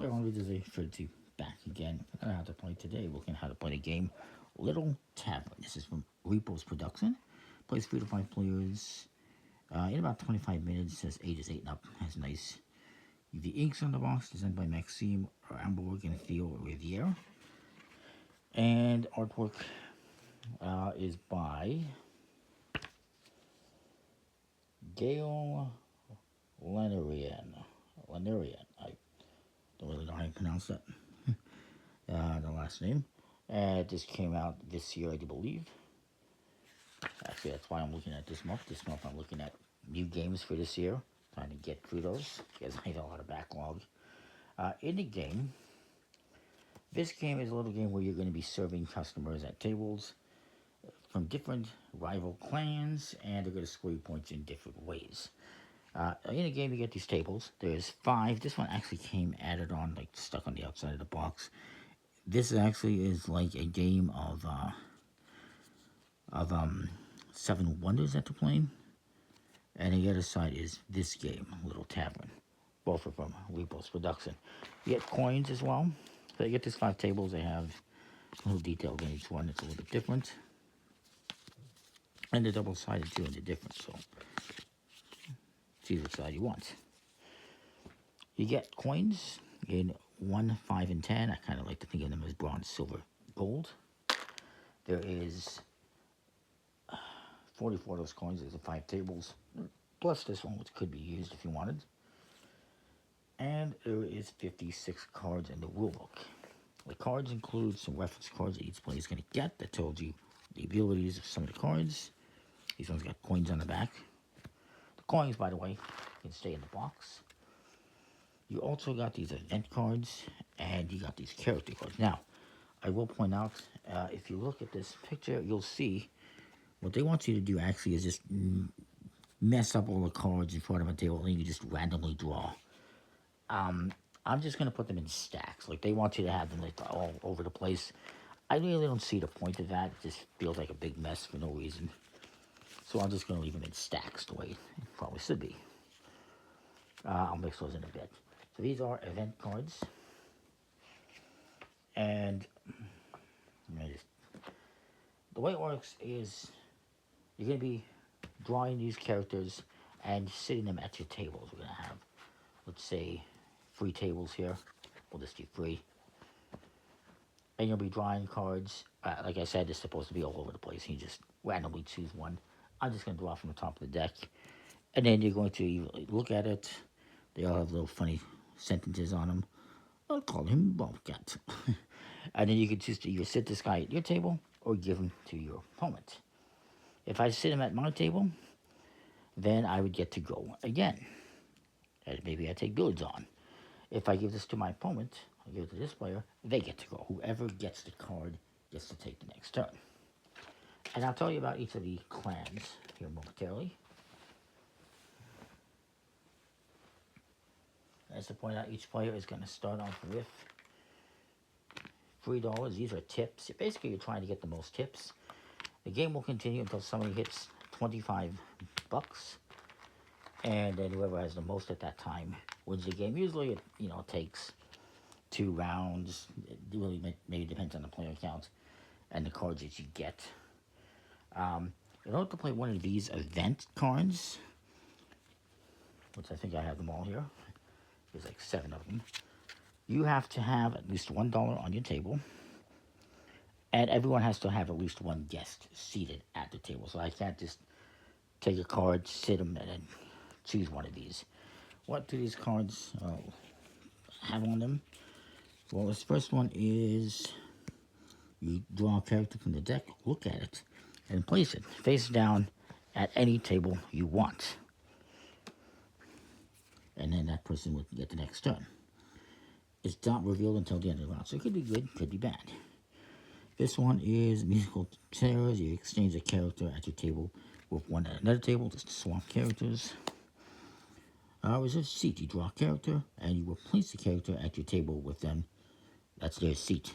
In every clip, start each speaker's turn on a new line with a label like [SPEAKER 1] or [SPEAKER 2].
[SPEAKER 1] Hello, this is Fritzy back again. I know how to play today. Looking at how to play the game Little Tavern. This is from Repo's production. Plays 3 to 5 players in about 25 minutes. Says ages 8 and up. Has nice UV inks on the box. Designed by Maxime Amberg and Theo Riviere. And artwork is by Gail Lanerian. I don't really know how to pronounce that. The last name. This came out this year, I do believe. Actually, that's why I'm looking at this month. This month I'm looking at new games for this year. Trying to get through those because I have a lot of backlog. In the game, this game is a little game where you're going to be serving customers at tables from different rival clans, and they're going to score you points in different ways. In the game, you get these tables. There's 5. This one actually came added on, like stuck on the outside of the box. This actually is like a game of 7 Wonders that they're playing. And the other side is this game, Little Tavern. Both are from Repo's production. You get coins as well. So you get these 5 tables. They have a little detail in each one. It's a little bit different. And they're double-sided too, and they're different. So choose which side you want. You get coins in 1, 5, and 10. I kind of like to think of them as bronze, silver, gold. There is 44 of those coins. There's the 5 tables, plus this one, which could be used if you wanted. And there is 56 cards in the rulebook. The cards include some reference cards that each player is going to get that tells you the abilities of some of the cards. These ones got coins on the back. The coins, by the way, can stay in the box. You also got these event cards, and you got these character cards. Now, I will point out, if you look at this picture, you'll see what they want you to do actually is just mess up all the cards in front of a table, and you just randomly draw. I'm just going to put them in stacks. Like, they want you to have them like all over the place. I really don't see the point of that. It just feels like a big mess for no reason. So I'm just going to leave them in stacks the way it probably should be. I'll mix those in a bit. So these are event cards. And the way it works is you're going to be drawing these characters and sitting them at your tables. We're going to have, let's say, 3 tables here. We'll just do 3. And you'll be drawing cards. Like I said, it's supposed to be all over the place. You just randomly choose one. I'm just going to draw from the top of the deck. And then you're going to look at it. They all have little funny sentences on them. I'll call him Bobcat. And then you can choose to either sit this guy at your table or give him to your opponent. If I sit him at my table, then I would get to go again. And maybe I take billiards on. If I give this to my opponent, I give it to this player, they get to go. Whoever gets the card gets to take the next turn. And I'll tell you about each of the clans here momentarily. As to point out, each player is going to start off with $3. These are tips. Basically, you're trying to get the most tips. The game will continue until somebody hits 25 bucks. And then whoever has the most at that time wins the game. Usually, it takes 2 rounds. It really maybe depends on the player count and the cards that you get. In order to play one of these event cards, which I think I have them all here. There's like 7 of them. You have to have at least $1 on your table. And everyone has to have at least 1 guest seated at the table. So I can't just take a card, sit them, and then choose one of these. What do these cards have on them? Well, this first one is you draw a character from the deck, look at it, and place it face down at any table you want. And then that person would get the next turn. It's not revealed until the end of the round, so it could be good, could be bad. This one is musical chairs. You exchange a character at your table with one at another table, just to swap characters. Reserve seat. You draw a character, and you will place the character at your table with them. That's their seat.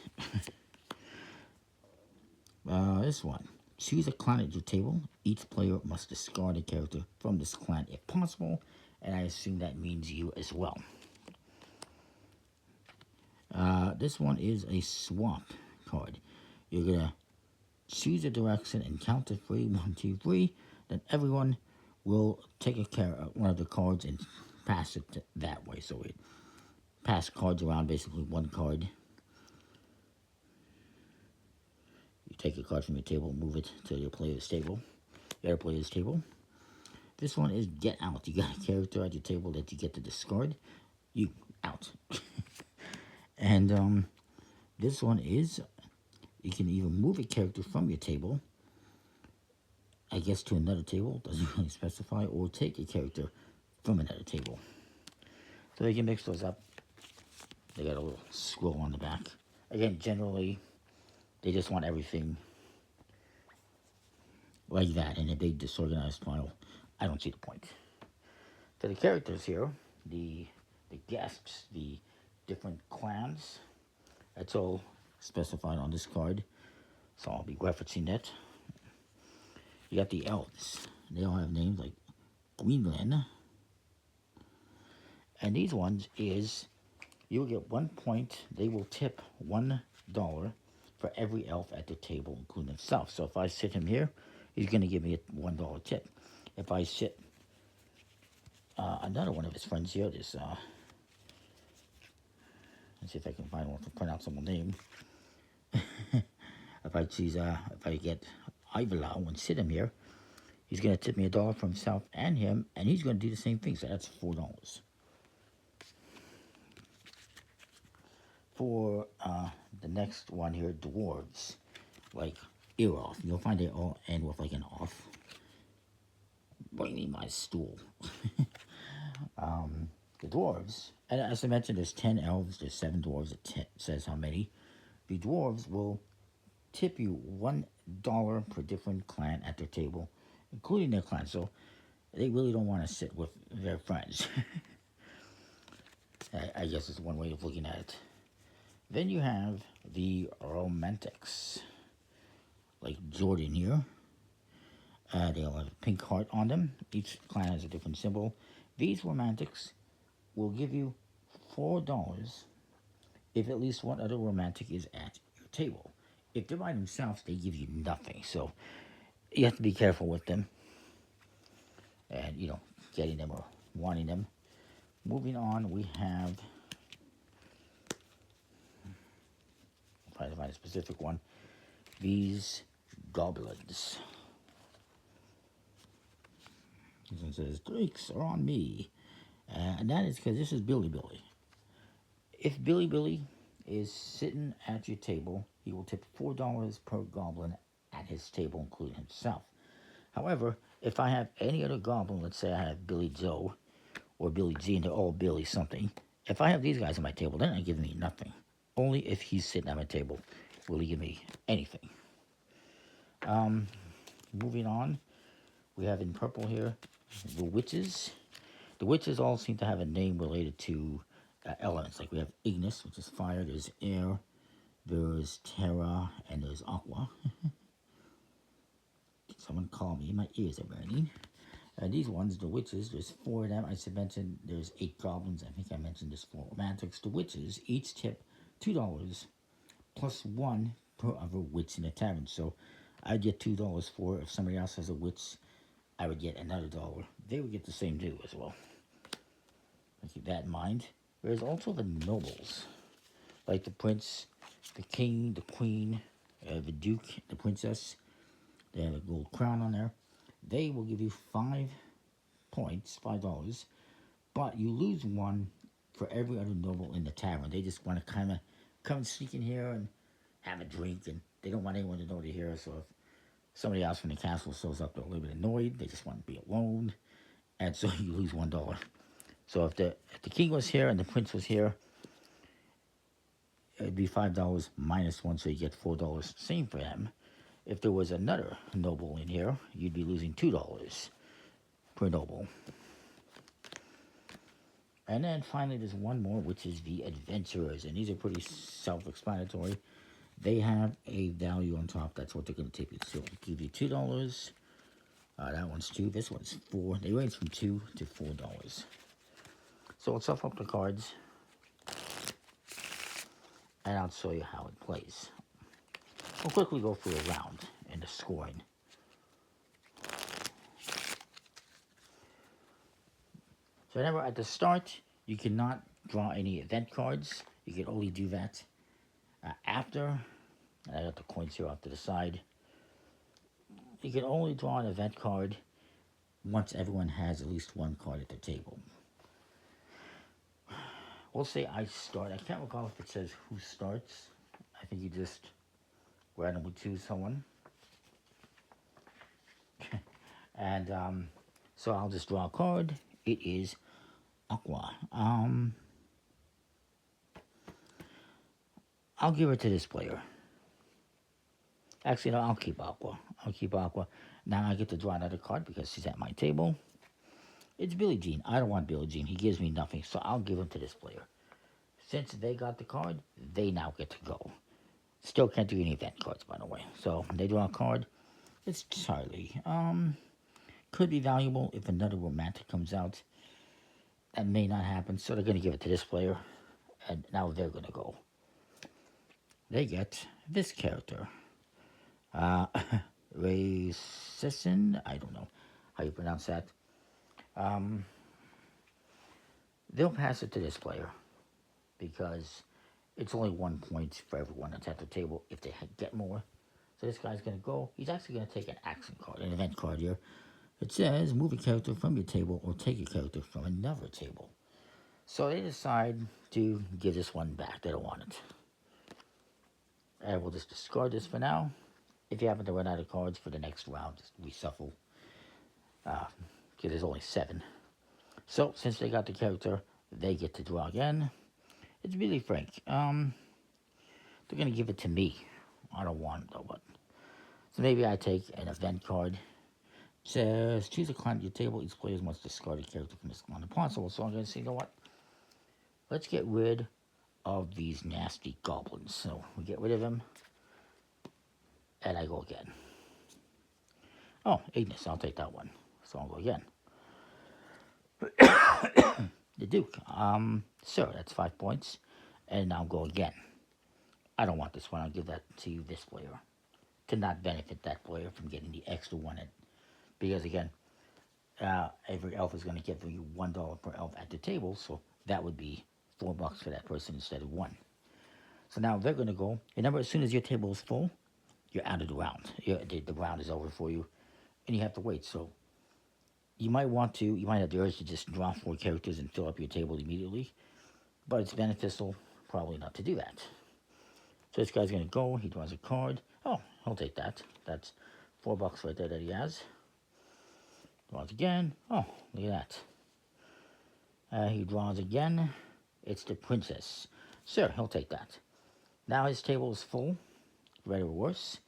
[SPEAKER 1] This one. Choose a clan at your table. Each player must discard a character from this clan if possible, and I assume that means you as well. This one is a swap card. You're going to choose a direction and count to 3, 1, 2, 3. Then everyone will take one of the cards and pass it that way. So we pass cards around, basically one card. You take a card from your table, move it to your player's table. Your other player's table. This one is get out. You got a character at your table that you get to discard. You out. And this one is, you can either move a character from your table, I guess, to another table, doesn't really specify, or take a character from another table. So you can mix those up. They got a little scroll on the back. Again, generally, they just want everything like that in a big disorganized file. I don't see the point. So the characters here, the guests, the different clans, that's all specified on this card. So I'll be referencing that. You got the elves. They all have names like Greenland. And these ones is, you will get 1 point. They will tip $1 for every elf at the table, including himself. So if I sit him here, he's going to give me a $1 tip. If I sit another one of his friends here, this, let's see if I can find one to pronounce someone's name. If I choose, if I get Ivalao and sit him here, he's going to tip me $1 for himself and him, and he's going to do the same thing, so that's $4. For the next one here, dwarves, like Eroth, you'll find they all end with like an off. Bring me my stool. The dwarves, and as I mentioned, there's 10 elves, there's 7 dwarves, it says how many. The dwarves will tip you $1 per different clan at their table, including their clan, so they really don't want to sit with their friends. I guess it's one way of looking at it. Then you have the romantics, like Jordan here. They all have a pink heart on them. Each clan has a different symbol. These romantics will give you $4 if at least one other romantic is at your table. If they're by themselves, they give you nothing. So you have to be careful with them. And, you know, getting them or wanting them. Moving on, we have, I'll try to find a specific one, these goblins. This one says, drinks are on me. And that is because this is Billy Billy. If Billy Billy is sitting at your table, he will tip $4 per goblin at his table, including himself. However, if I have any other goblin, let's say I have Billy Joe or Billy G, and they're all Billy something, if I have these guys at my table, they're not giving me nothing. Only if he's sitting at my table will he give me anything. Moving on, we have in purple here the witches. The witches all seem to have a name related to elements. Like we have Ignis, which is fire. There's air. There's terra, and there's aqua. Someone call me. My ears are burning. These ones, the witches, there's 4 of them. I mentioned there's 8 goblins. I think I mentioned there's 4 romantics. The witches each tip $2 plus 1 per other witch in the tavern. So I'd get $2 for. If somebody else has a witch, I would get another $1. They would get the same due as well. Keep that in mind. There's also the nobles, like the prince, the king, the queen, the duke, the princess. They have a gold crown on there. They will give you 5 points, $5, but you lose 1 for every other noble in the tavern. They just want to kind of come and sneak in here and have a drink, and they don't want anyone to know they're here. So if somebody else from the castle shows up, they're a little bit annoyed. They just want to be alone, and so you lose $1. So if the king was here and the prince was here, it'd be $5 minus 1, so you get $4. Same for them. If there was another noble in here, you'd be losing $2 per noble. And then finally, there's one more, which is the adventurers, and these are pretty self-explanatory. They have a value on top. That's what they're going to tip you. So they'll give you $2. That one's 2. This one's 4. They range from $2 to $4. So let's stuff up the cards. And and I'll show you how it plays. We'll quickly go through a round and the scoring. So remember, at the start, you cannot draw any event cards. You can only do that after. I got the coins here off to the side. You can only draw an event card once everyone has at least one card at the table. We'll say I start. I can't recall if it says who starts. I think you just randomly choose someone. And so I'll just draw a card. It is Aqua. I'll give it to this player. Actually, no, I'll keep Aqua. I'll keep Aqua. Now I get to draw another card because she's at my table. It's Billie Jean. I don't want Billie Jean. He gives me nothing, so I'll give him to this player. Since they got the card, they now get to go. Still can't do any event cards, by the way. So they draw a card. It's Charlie. Could be valuable if another romantic comes out. That may not happen, so they're going to give it to this player. And now they're going to go. They get this character. Ray Sisson. I don't know how you pronounce that. They'll pass it to this player because it's only 1 point for everyone that's at the table if they get more. So this guy's going to go. He's actually going to take an action card, an event card here. It says move a character from your table or take a character from another table. So they decide to give this one back. They don't want it. And we'll just discard this for now. If you happen to run out of cards for the next round, just reshuffle. Because there's only 7. So since they got the character, they get to draw again. It's really frank. They're going to give it to me. I don't want it though, but... So maybe I take an event card. It says, choose a client at your table. Each player must discard a character from this client possible. So I'm going to say, you know what? Let's get rid of these nasty goblins. So we get rid of them. And I go again. Oh, Ignis. I'll take that one. So I'll go again. The Duke. Sir, that's 5 points. And I'll go again. I don't want this one. I'll give that to this player. To not benefit that player from getting the extra one. Because again, every elf is going to give you $1 per elf at the table. So that would be $4 for that person instead of 1. So now they're going to go. Remember, as soon as your table is full, you're out of the round. The round is over for you. And you have to wait. So you might have the urge to just draw 4 characters and fill up your table immediately. But it's beneficial probably not to do that. So this guy's going to go. He draws a card. Oh, he'll take that. That's $4 right there that he has. Draws again. Oh, look at that. He draws again. It's the princess. Sir, he'll take that. Now his table is full. Right or worse.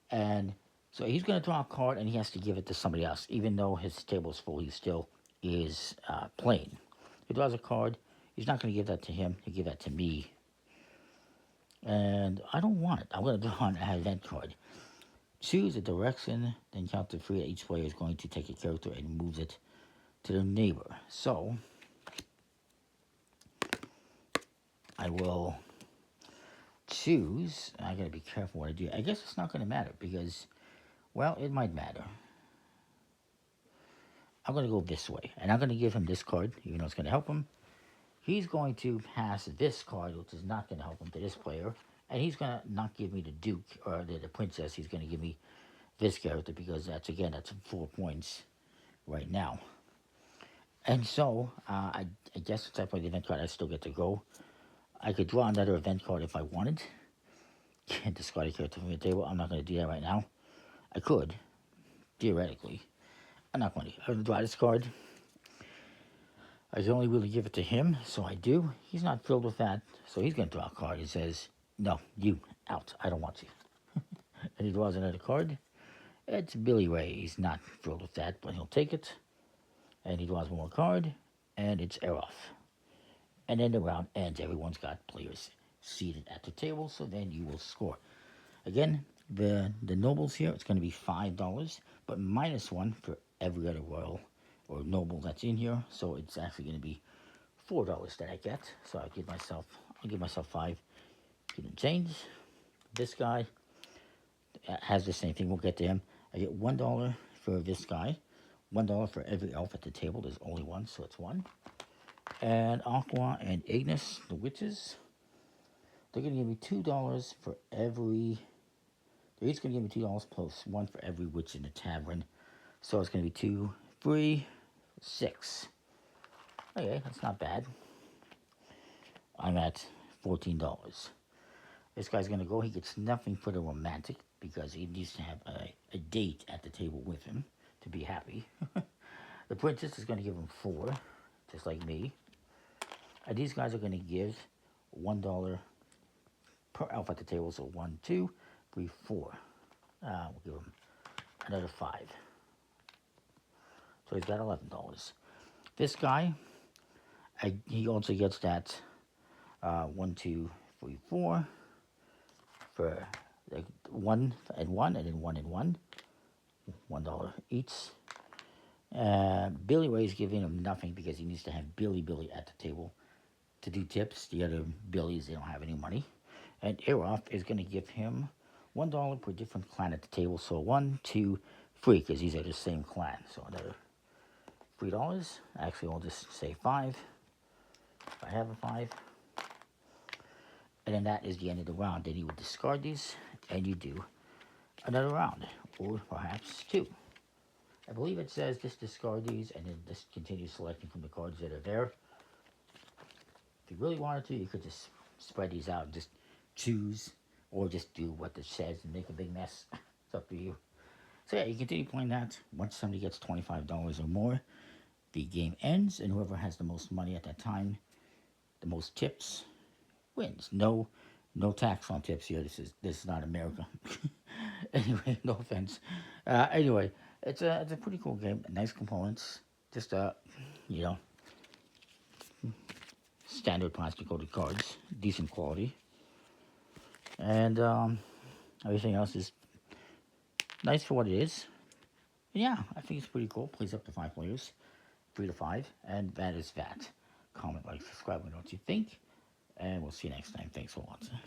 [SPEAKER 1] And so he's going to draw a card and he has to give it to somebody else. Even though his table is full, he still is playing. He draws a card. He's not going to give that to him. He'll give that to me. And I don't want it. I'm going to draw an event card. Choose a direction, then count to 3. Each player is going to take a character and moves it to their neighbor. So I will choose. I got to be careful what I do. I guess it's not going to matter because, well, it might matter. I'm going to go this way, and I'm going to give him this card, even though it's going to help him. He's going to pass this card, which is not going to help him, to this player. And he's going to not give me the Duke, or the princess. He's going to give me this character, because that's 4 points right now. And so, I guess since I play the event card, I still get to go. I could draw another event card if I wanted. Can't discard a character from the table. I'm not going to do that right now. I could, theoretically. I'm not going to. I'm going to draw this card. I can only really give it to him, so I do. He's not filled with that, so he's going to draw a card. He says, no, you, out. I don't want you. And he draws another card. It's Billy Ray. He's not filled with that, but he'll take it. And he draws one more card, and it's Eroth. And then the round ends. Everyone's got players seated at the table, so then you will score. Again, the nobles here, it's going to be $5, but -1 for every other royal or noble that's in here. So it's actually going to be $4 that I get. So I'll give myself 5. Didn't change. This guy has the same thing. We'll get to him. I get $1 for this guy. $1 for every elf at the table. There's only one, so it's one. And Aqua and Ignis, the witches, they're going to give me $2 for every... They're each going to give me $2 plus one for every witch in the tavern. So it's going to be 2, 3, 6. Okay, that's not bad. I'm at $14. This guy's going to go. He gets nothing for the romantic because he needs to have a date at the table with him to be happy. The princess is going to give him 4, just like me. And these guys are going to give $1 per elf at the table. So 1, 2, 3, 4. We'll give him another 5. So he's got $11. This guy, he also gets that 1, 2, 3, 4 for like 1 and 1, and then 1 and 1. $1 each. Billy Ray's giving him nothing because he needs to have Billy at the table to do tips. The other Billies, they don't have any money. And Eroth is going to give him $1 per different clan at the table. So 1, 2, 3, because these are the same clan. So another $3. Actually, I'll just say 5. If I have a 5. And then that is the end of the round. Then you would discard these, and you do another round, or perhaps 2. I believe it says just discard these, and then just continue selecting from the cards that are there. If you really wanted to, you could just spread these out and just choose, or just do what it says and make a big mess. It's up to you. So yeah, you continue playing that. Once somebody gets $25 or more, the game ends, and whoever has the most money at that time, the most tips, wins. No tax on tips here. This is not America. Anyway, no offense. Anyway, it's a pretty cool game. Nice components. Just you know, standard plastic coated cards, decent quality, and everything else is nice for what it is. And yeah, I think it's pretty cool. Plays up to 5 players, 3 to 5, and that is that. Comment, like, subscribe, and what you think. And we'll see you next time. Thanks for watching.